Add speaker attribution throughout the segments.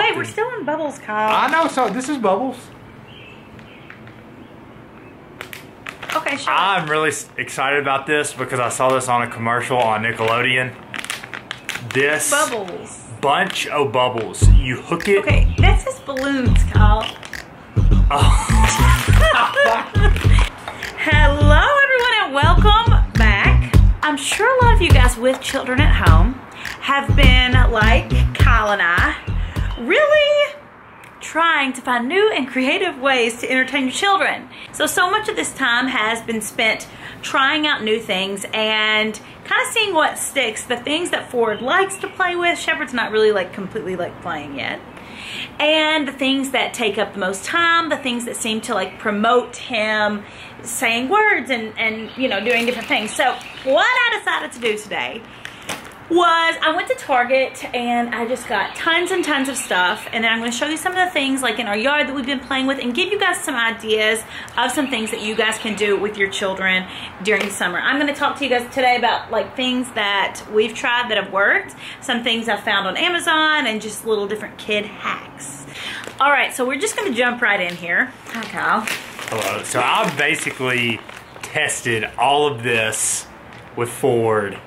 Speaker 1: Wait, we're still in Bubbles, Kyle.
Speaker 2: I know, so this is Bubbles.
Speaker 1: Okay, sure.
Speaker 2: I'm really excited about this because I saw this on a commercial on Nickelodeon. This
Speaker 1: Bubbles.
Speaker 2: bunch of bubbles. You hook it.
Speaker 1: Okay, that says balloons, Kyle.
Speaker 2: Oh.
Speaker 1: Hello, everyone, and welcome back. I'm sure a lot of you guys with children at home have been, like Kyle and I, really trying to find new and creative ways to entertain your children. So much of this time has been spent trying out new things and kind of seeing what sticks. The things that Ford likes to play with, Shepherd's not really like completely like playing yet. And the things that take up the most time, the things that seem to like promote him saying words and you know, doing different things. So what I decided to do today was I went to Target and I just got tons and tons of stuff, and then I'm going to show you some of the things like in our yard that we've been playing with and give you guys some ideas of some things that you guys can do with your children during the summer. I'm going to talk to you guys today about like things that we've tried that have worked, some things I've found on Amazon, and just little different kid hacks. Alright, so we're just going to jump right in here. Hi, Kyle.
Speaker 2: Hello. So I've basically tested all of this with Ford.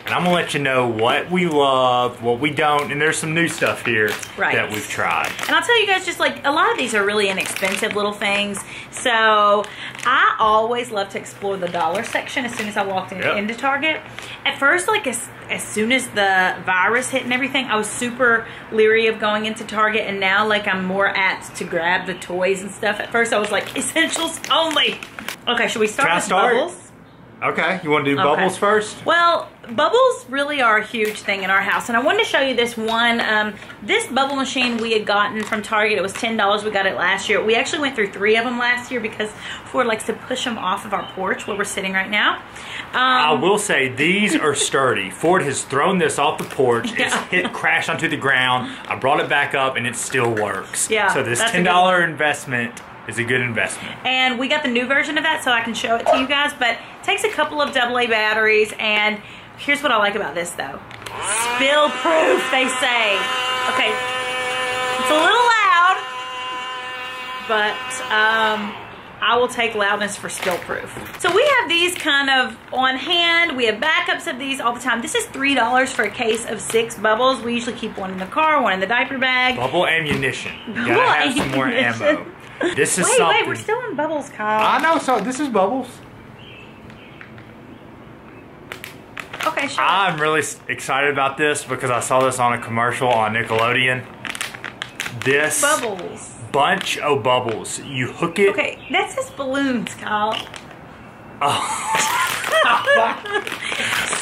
Speaker 2: And I'm going to let you know what we love, what we don't, and there's some new stuff here that we've tried.
Speaker 1: And I'll tell you guys, just like a lot of these are really inexpensive little things. So I always love to explore the dollar section as soon as I walked into Target. At first, like as soon as the virus hit and everything, I was super leery of going into Target, and now like I'm more apt to grab the toys and stuff. At first I was like, essentials only. Okay, should we start with Bubbles?
Speaker 2: Okay, you want to do Bubbles first?
Speaker 1: Well, bubbles really are a huge thing in our house, and I wanted to show you this one. This bubble machine we had gotten from Target. It was $10. We got it last year. We actually went through 3 of them last year because Ford likes to push them off of our porch where we're sitting right now.
Speaker 2: I will say these are sturdy. Ford has thrown this off the porch. It's crashed onto the ground. I brought it back up, and it still works.
Speaker 1: Yeah,
Speaker 2: so this $10 investment is a good investment. And
Speaker 1: we got the new version of that, so I can show it to you guys, but it takes a couple of AA batteries, and here's what I like about this though. Spill proof, they say. Okay, it's a little loud, but I will take loudness for spill proof. So we have these kind of on hand. We have backups of these all the time. This is $3 for a case of 6 bubbles. We usually keep one in the car, one in the diaper bag.
Speaker 2: Bubble ammunition. You gotta have some more ammo. This is something.
Speaker 1: Wait, we're still in Bubbles, Kyle.
Speaker 2: I know, so this is Bubbles.
Speaker 1: Okay, sure.
Speaker 2: I'm really excited about this because I saw this on a commercial on Nickelodeon. This
Speaker 1: Bubbles.
Speaker 2: Bunch of bubbles. You hook it.
Speaker 1: Okay, that says balloons, Kyle.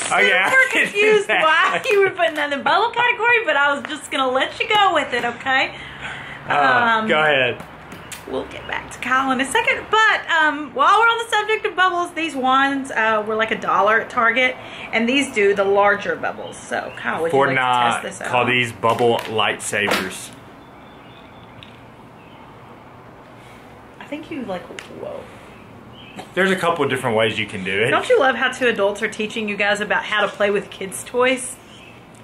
Speaker 1: Super confused why you were putting that in the bubble category, but I was just going to let you go with it, okay?
Speaker 2: Go ahead.
Speaker 1: We'll get back to Kyle in a second, but while we're on the subject of bubbles, these ones were like $1 at Target, and these do the larger bubbles. So Kyle, would you like to test this out?
Speaker 2: Call these bubble lightsabers.
Speaker 1: I think you like, whoa.
Speaker 2: There's a couple of different ways you can do it.
Speaker 1: Don't you love how 2 adults are teaching you guys about how to play with kids' toys?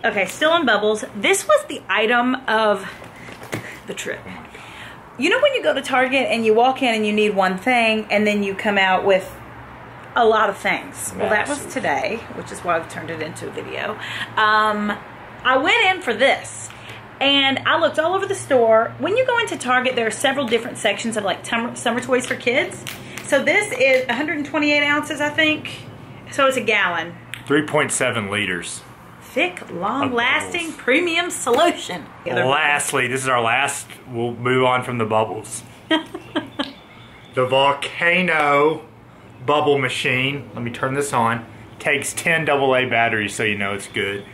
Speaker 1: Okay, still in Bubbles. This was the item of the trip. You know when you go to Target and you walk in and you need one thing and then you come out with a lot of things? Well, that was today, which is why I've turned it into a video. I went in for this and I looked all over the store. When you go into Target, there are several different sections of like summer toys for kids. So this is 128 ounces, I think. So it's a gallon.
Speaker 2: 3.7 liters.
Speaker 1: Thick, long-lasting premium solution.
Speaker 2: Lastly, this is our last. We'll move on from the bubbles. The Volcano bubble machine. Let me turn this on. Takes 10 AA batteries, so you know it's good.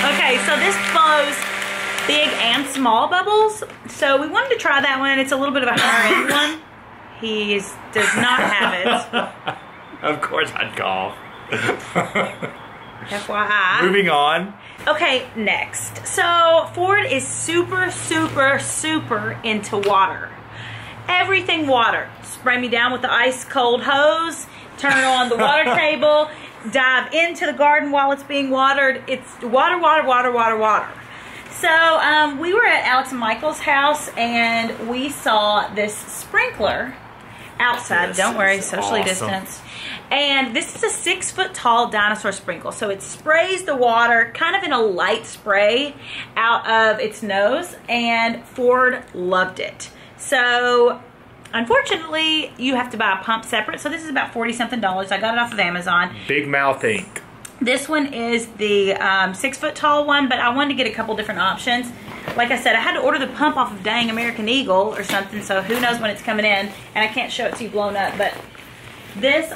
Speaker 1: Okay, so this blows big and small bubbles. So we wanted to try that one. It's a little bit of a higher-end one. He does not have it.
Speaker 2: Of course I'd call.
Speaker 1: FYI.
Speaker 2: Moving on.
Speaker 1: Okay, next. So Ford is super, super, super into water. Everything water. Spray me down with the ice cold hose. Turn on the water table. dive into the garden while it's being watered. It's water, water, water, water, water. So we were at Alex and Michael's house, and we saw this sprinkler outside.
Speaker 2: This
Speaker 1: Don't worry,
Speaker 2: is
Speaker 1: socially
Speaker 2: awesome.
Speaker 1: distanced. And this is a 6-foot-tall dinosaur sprinkle. So it sprays the water kind of in a light spray out of its nose, and Ford loved it. So unfortunately, you have to buy a pump separate. So this is about $40-something. I got it off of Amazon.
Speaker 2: Big Mouth Inc.
Speaker 1: This one is the 6-foot-tall one, but I wanted to get a couple different options. Like I said, I had to order the pump off of dang American Eagle or something, so who knows when it's coming in, and I can't show it to you blown up. But this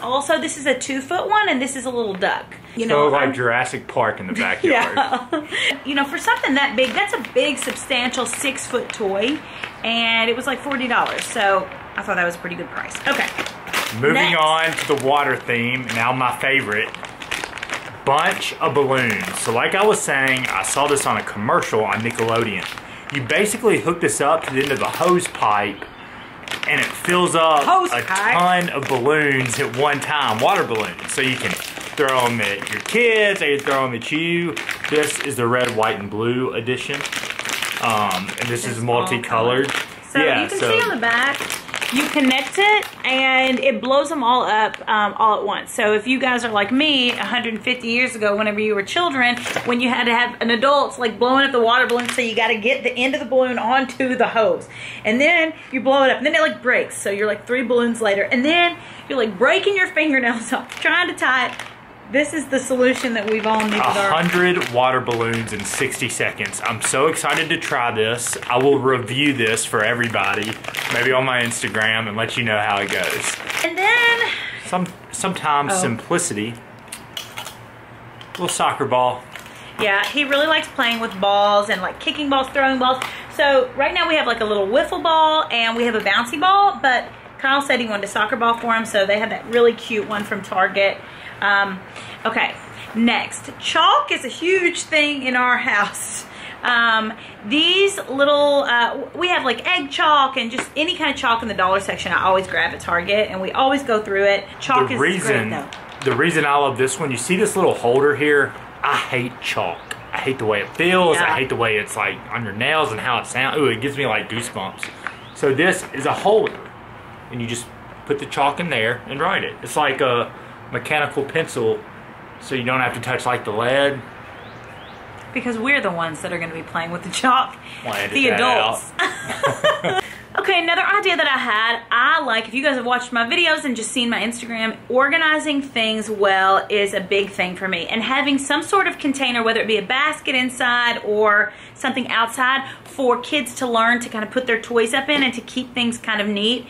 Speaker 1: is a 2-foot one, and this is a little duck. You know,
Speaker 2: like Jurassic Park in the backyard.
Speaker 1: Yeah. You know, for something that big, that's a big, substantial 6-foot toy, and it was like $40. So I thought that was a pretty good price. Okay.
Speaker 2: Moving on to the water theme, now my favorite. Bunch of balloons. So like I was saying, I saw this on a commercial on Nickelodeon. You basically hook this up to the end of a hose pipe, and it fills up ton of balloons at one time, water balloons. So you can throw them at your kids, or you throw them at you. This is the red, white, and blue edition. And this is multicolored.
Speaker 1: So yeah, you can see on the back, you connect it and it blows them all up all at once. So if you guys are like me 150 years ago, whenever you were children, when you had to have an adult like blowing up the water balloon, so you got to get the end of the balloon onto the hose, and then you blow it up, and then it like breaks. So you're like 3 balloons later, and then you're like breaking your fingernails off trying to tie it. This is the solution that we've all needed.
Speaker 2: 100 water balloons in 60 seconds. I'm so excited to try this. I will review this for everybody, maybe on my Instagram, and let you know how it goes.
Speaker 1: And then
Speaker 2: sometimes simplicity. Little soccer ball.
Speaker 1: Yeah, he really likes playing with balls and like kicking balls, throwing balls. So right now we have like a little wiffle ball and we have a bouncy ball, but Kyle said he wanted a soccer ball for him, so they had that really cute one from Target. Okay, next, chalk is a huge thing in our house. These little, we have like egg chalk and just any kind of chalk in the dollar section I always grab at Target, and we always go through it. Chalk is great though.
Speaker 2: The reason I love this one, you see this little holder here? I hate chalk. I hate the way it feels. Yeah. I hate the way it's like on your nails and how it sounds. Ooh, it gives me like goosebumps. So this is a holder, and you just put the chalk in there and write it. It's like a mechanical pencil, so you don't have to touch like the lead.
Speaker 1: Because we're the ones that are going to be playing with the chalk. The adults. Okay, another idea that I had, I like, if you guys have watched my videos and just seen my Instagram, organizing things well is a big thing for me. And having some sort of container, whether it be a basket inside or something outside, for kids to learn to kind of put their toys up in and to keep things kind of neat.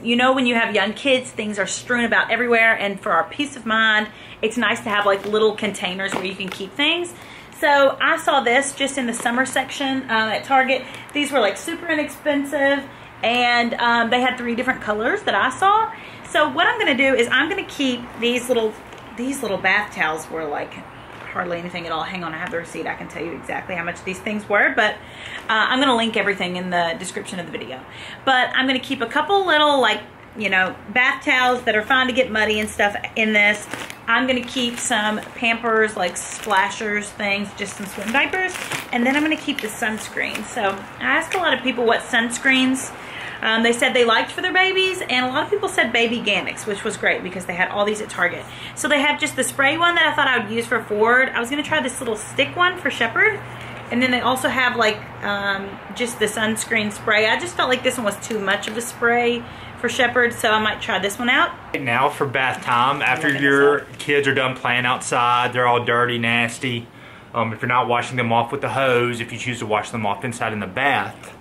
Speaker 1: You know, when you have young kids, things are strewn about everywhere, and for our peace of mind, it's nice to have like little containers where you can keep things. So I saw this just in the summer section at Target. These were like super inexpensive, and they had 3 different colors that I saw. So what I'm going to do is I'm going to keep these little bath towels were like hardly anything at all. Hang on, I have the receipt. I can tell you exactly how much these things were, but I'm going to link everything in the description of the video. But I'm going to keep a couple little, like, you know, bath towels that are fine to get muddy and stuff in this. I'm going to keep some Pampers, like splashers things, just some swim diapers, and then I'm going to keep the sunscreen. So I asked a lot of people what sunscreens they said they liked for their babies, and a lot of people said Baby Gamix, which was great because they had all these at Target. So they have just the spray one that I thought I would use for Ford. I was going to try this little stick one for Shepherd, and then they also have like just the sunscreen spray. I just felt like this one was too much of a spray for Shepherd, so I might try this one out.
Speaker 2: Now for bath time, after your kids are done playing outside, they're all dirty, nasty. If you're not washing them off with the hose, if you choose to wash them off inside in the bath,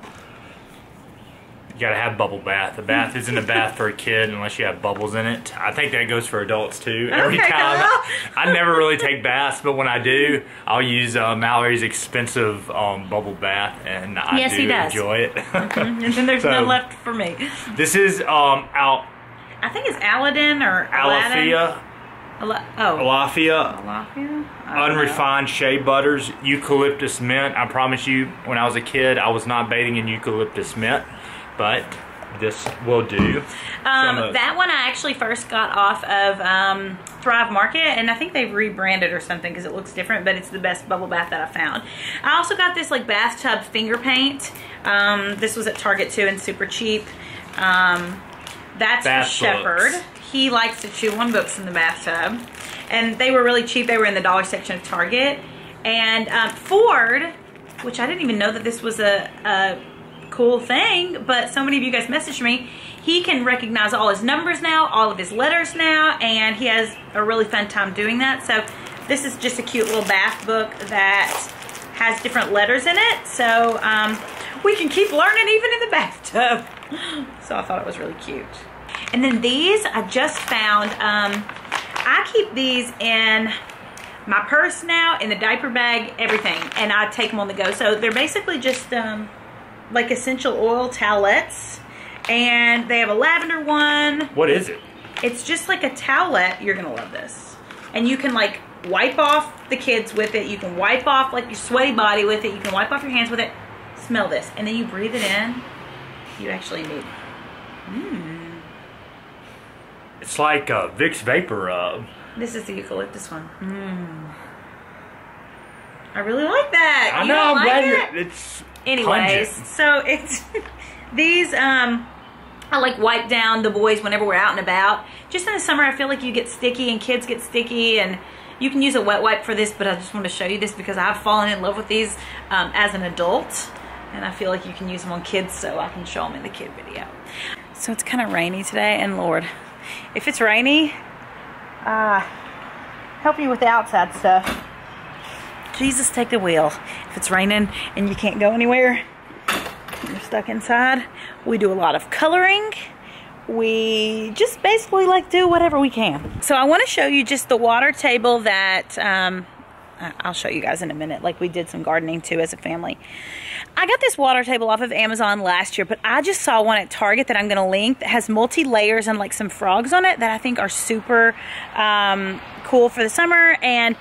Speaker 2: you gotta have bubble bath. A bath isn't a bath for a kid unless you have bubbles in it. I think that goes for adults too. Every time, I never really take baths, but when I do, I'll use Mallory's expensive bubble bath, and I do enjoy it.
Speaker 1: And then there's none left for me.
Speaker 2: This is
Speaker 1: I think it's Aladdin or
Speaker 2: Alafia.
Speaker 1: Alafia.
Speaker 2: Unrefined shea butters, eucalyptus mint. I promise you, when I was a kid, I was not bathing in eucalyptus mint. But this will do.
Speaker 1: That one I actually first got off of Thrive Market, and I think they've rebranded or something because it looks different, but it's the best bubble bath that I found. I also got this like bathtub finger paint. This was at Target too and super cheap. That's for Shepherd. He likes to chew on books in the bathtub. And they were really cheap. They were in the dollar section of Target. And Ford, which I didn't even know that this was a cool thing, but so many of you guys messaged me. He can recognize all his numbers now, all of his letters now, and he has a really fun time doing that. So this is just a cute little bath book that has different letters in it. So we can keep learning even in the bathtub. So I thought it was really cute. And then these I just found. I keep these in my purse now, in the diaper bag, everything. And I take them on the go. So they're basically just like essential oil towelettes. And they have a lavender one.
Speaker 2: What is it?
Speaker 1: It's just like a towelette. You're going to love this. And you can like wipe off the kids with it. You can wipe off like your sweaty body with it. You can wipe off your hands with it. Smell this. And then you breathe it in. You actually need it.
Speaker 2: It's like Vicks Vapor Rub.
Speaker 1: This is the eucalyptus one. I really like that.
Speaker 2: I know, I'm glad it's
Speaker 1: anyways,
Speaker 2: pungent.
Speaker 1: So it's these I like wipe down the boys whenever we're out and about. Just in the summer I feel like you get sticky and kids get sticky, and you can use a wet wipe for this, but I just want to show you this because I've fallen in love with these as an adult, and I feel like you can use them on kids, so I can show them in the kid video. So it's kind of rainy today, and Lord, if it's rainy, help you with the outside stuff. Jesus, take the wheel. If it's raining and you can't go anywhere, you're stuck inside. We do a lot of coloring. We just basically like do whatever we can. So I want to show you just the water table that I'll show you guys in a minute. Like we did some gardening too as a family. I got this water table off of Amazon last year, but I just saw one at Target that I'm going to link that has multi-layers and like some frogs on it that I think are super cool for the summer. And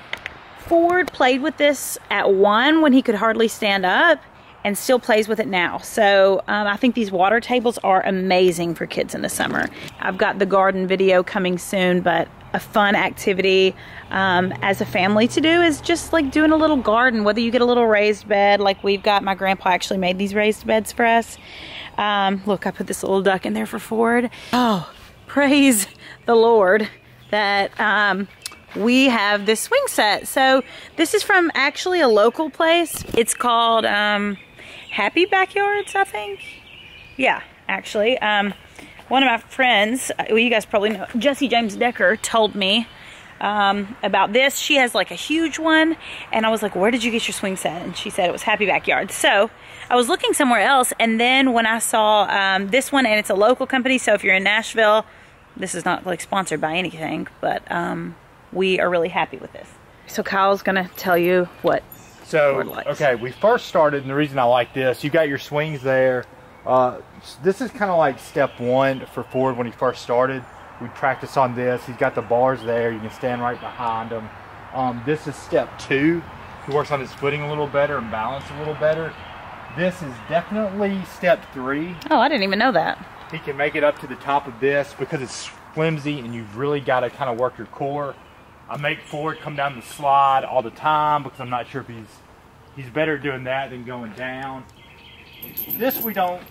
Speaker 1: Ford played with this at 1 when he could hardly stand up, and still plays with it now. So I think these water tables are amazing for kids in the summer. I've got the garden video coming soon, but a fun activity as a family to do is just like doing a little garden, whether you get a little raised bed like we've got. My grandpa actually made these raised beds for us. Look, I put this little duck in there for Ford. Oh, praise the Lord that we have this swing set. So this is from actually a local place. It's called Happy Backyards, I think. Yeah, actually. One of my friends, well, you guys probably know, Jessie James Decker, told me about this. She has like a huge one, and I was like, where did you get your swing set? And she said it was Happy Backyards. So I was looking somewhere else, and then when I saw this one, and it's a local company, so if you're in Nashville, this is not like sponsored by anything, but we are really happy with this. So Kyle's gonna tell you what Ford likes.
Speaker 2: Okay, we first started, and the reason I like this, you got your swings there. This is kind of like step 1 for Ford when he first started. We practice on this. He's got the bars there. You can stand right behind him. This is step 2. He works on his footing a little better and balance a little better. This is definitely step 3.
Speaker 1: Oh, I didn't even know that.
Speaker 2: He can make it up to the top of this because it's flimsy and you've really got to kind of work your core. I make Ford come down the slide all the time because I'm not sure if he's better doing that than going down. This we don't,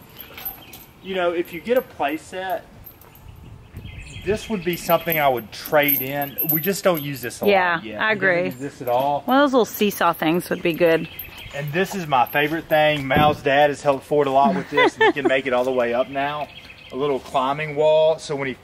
Speaker 2: you know, if you get a play set, this would be something I would trade in. We just don't use this a lot yet.
Speaker 1: Yeah, I agree.
Speaker 2: We don't use this at all.
Speaker 1: One of those little seesaw things would be good.
Speaker 2: And this is my favorite thing. Mal's dad has helped Ford a lot with this. And he can make it all the way up now. A little climbing wall. So when they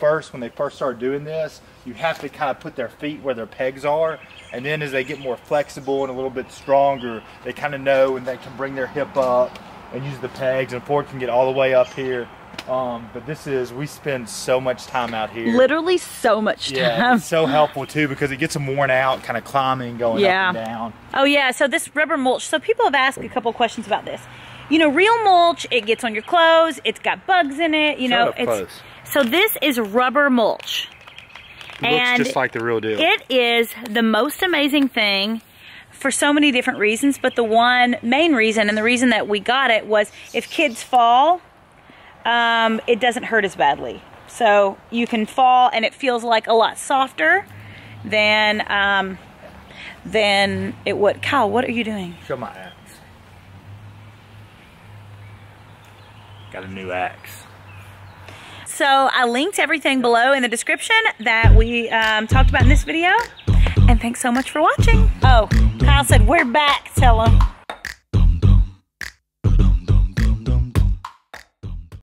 Speaker 2: first started doing this, you have to kind of put their feet where their pegs are. And then as they get more flexible and a little bit stronger, they kind of know, and they can bring their hip up and use the pegs. And Ford can get all the way up here. But this is, we spend so much time out here.
Speaker 1: Literally so much time.
Speaker 2: Yeah, it's so helpful too because it gets them worn out, kind of climbing, going up and down.
Speaker 1: Oh yeah, so this rubber mulch. So people have asked a couple questions about this. You know, real mulch, it gets on your clothes. It's got bugs in it. You know, so this is rubber mulch.
Speaker 2: It looks just like the real deal.
Speaker 1: It is the most amazing thing for so many different reasons, but the one main reason, and the reason that we got it, was if kids fall, it doesn't hurt as badly. So you can fall and it feels like a lot softer than it would. Kyle, what are you doing?
Speaker 2: Show my axe. Got a new axe.
Speaker 1: So I linked everything below in the description that we talked about in this video. And thanks so much for watching. Oh, Kyle said we're back. Tell them.